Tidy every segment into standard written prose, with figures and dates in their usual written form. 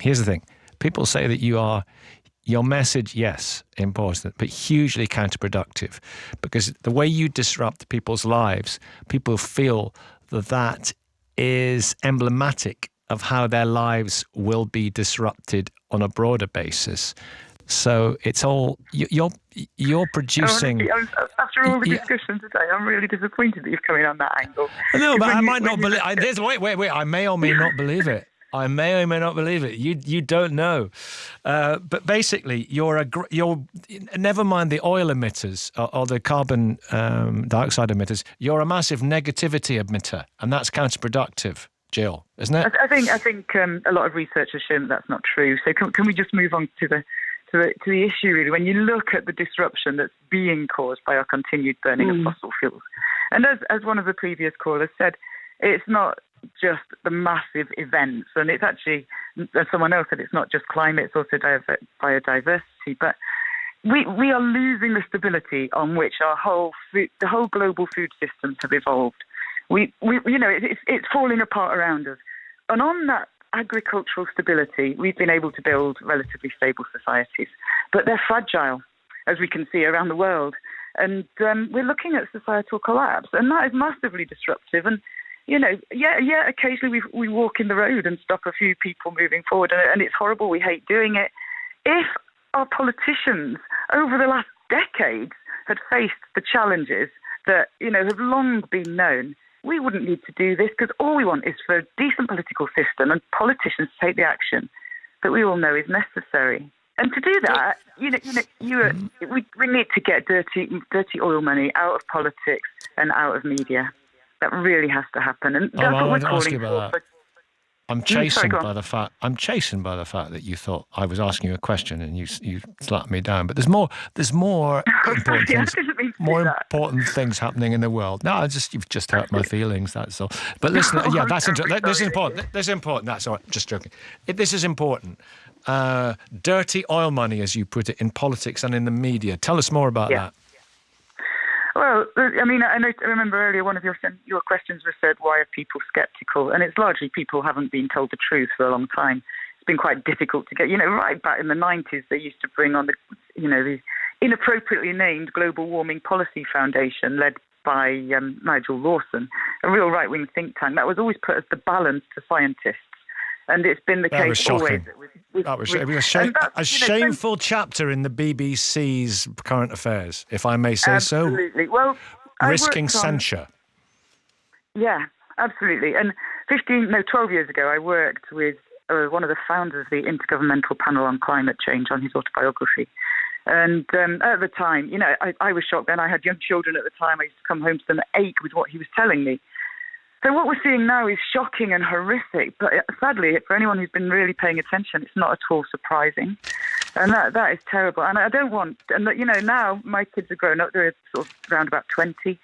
Here's the thing. People say that your message, yes, important, but hugely counterproductive, because the way you disrupt people's lives, people feel that is emblematic of how their lives will be disrupted on a broader basis. So it's all you're producing. After all the discussion today, I'm really disappointed that you're coming on that angle. No, but I might not believe. Wait. I may or may not believe it. I may or may not believe it. You don't know. But basically, you're never mind the oil emitters or the carbon dioxide emitters. You're a massive negativity emitter, and that's counterproductive, Gill, isn't it? I think a lot of research has shown that's not true. So can we just move on to the issue, really? When you look at the disruption that's being caused by our continued burning of fossil fuels, and as one of the previous callers said, it's not just the massive events, and it's actually, as someone else said, it's not just climate, it's also biodiversity. But we are losing the stability on which the whole global food systems have evolved. It's falling apart around us, and on that agricultural stability, we've been able to build relatively stable societies, but they're fragile, as we can see around the world, and we're looking at societal collapse, and that is massively disruptive. And occasionally we walk in the road and stop a few people moving forward, and it's horrible. We hate doing it. If our politicians over the last decades had faced the challenges that, have long been known, we wouldn't need to do this, because all we want is for a decent political system and politicians to take the action that we all know is necessary. And to do that, we need to get dirty oil money out of politics and out of media. That really has to happen, and that's what we're calling for. I'm chastened by the fact that you thought I was asking you a question and you slapped me down. But there's more important things happening in the world. No, you've just hurt my feelings. That's all. But listen, this is important. This is important. That's all right. Just joking. This is important. Dirty oil money, as you put it, in politics and in the media. Tell us more about that. Well, I mean, I remember earlier one of your questions was said, why are people sceptical? And it's largely people haven't been told the truth for a long time. It's been quite difficult to get, right back in the 90s, they used to bring on the inappropriately named Global Warming Policy Foundation, led by Nigel Lawson, a real right-wing think tank. That was always put as the balance to scientists. And it's been the case always. It was a shameful chapter in the BBC's current affairs, if I may say so. Absolutely. Well, risking censure. Yeah, absolutely. And 12 years ago, I worked with one of the founders of the Intergovernmental Panel on Climate Change on his autobiography. And at the time, I was shocked then. I had young children at the time. I used to come home to them and ache with what he was telling me. So what we're seeing now is shocking and horrific, but sadly, for anyone who's been really paying attention, it's not at all surprising. And that is terrible. And I don't want, now my kids are grown up, they're sort of around about 20.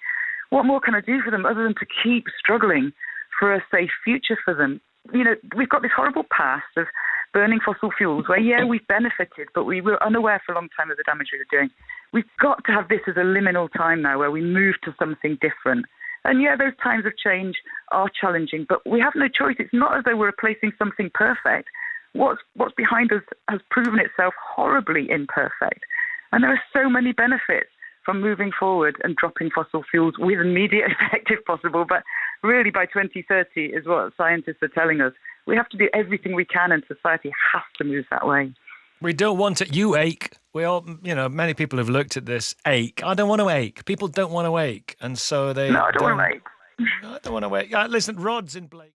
What more can I do for them other than to keep struggling for a safe future for them? We've got this horrible past of burning fossil fuels where, we've benefited, but we were unaware for a long time of the damage we were doing. We've got to have this as a liminal time now where we move to something different. And those times of change are challenging, but we have no choice. It's not as though we're replacing something perfect. What's behind us has proven itself horribly imperfect. And there are so many benefits from moving forward and dropping fossil fuels with immediate effect if possible. But really by 2030 is what scientists are telling us. We have to do everything we can, and society has to move that way. We don't want it. You ache. We all, many people have looked at this. Ache. I don't want to ache. People don't want to ache. And so they... No, I don't want to ache. I don't want to ache. Listen, Rod's in Blake.